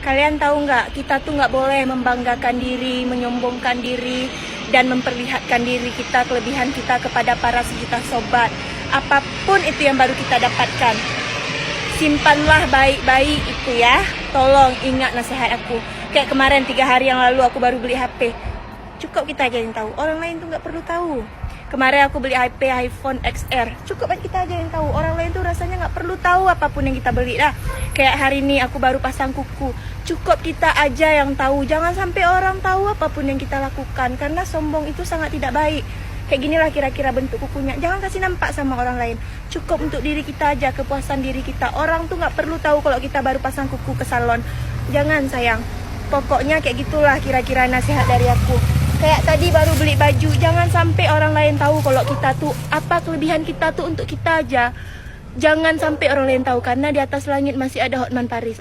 Kalian tahu nggak, kita tuh nggak boleh membanggakan diri, menyombongkan diri, dan memperlihatkan diri kita, kelebihan kita kepada para sejuta sobat. Apapun itu yang baru kita dapatkan, simpanlah baik-baik itu ya. Tolong ingat nasihat aku. Kayak kemarin 3 hari yang lalu aku baru beli HP. Cukup kita aja yang tahu, orang lain tuh nggak perlu tahu. Kemarin aku beli HP iPhone XR. Cukup kita aja yang tahu. Orang lain tuh rasanya nggak perlu tahu apapun yang kita beli dah. Kayak hari ini aku baru pasang kuku. Cukup kita aja yang tahu. Jangan sampai orang tahu apapun yang kita lakukan. Karena sombong itu sangat tidak baik. Kayak ginilah kira-kira bentuk kukunya. Jangan kasih nampak sama orang lain. Cukup untuk diri kita aja, kepuasan diri kita. Orang tuh nggak perlu tahu kalau kita baru pasang kuku ke salon. Jangan sayang. Pokoknya kayak gitulah kira-kira nasihat dari aku. Kayak tadi baru beli baju, jangan sampai orang lain tahu kalau kita tuh apa kelebihan kita tuh untuk kita aja. Jangan sampai orang lain tahu, karena di atas langit masih ada Hotman Paris.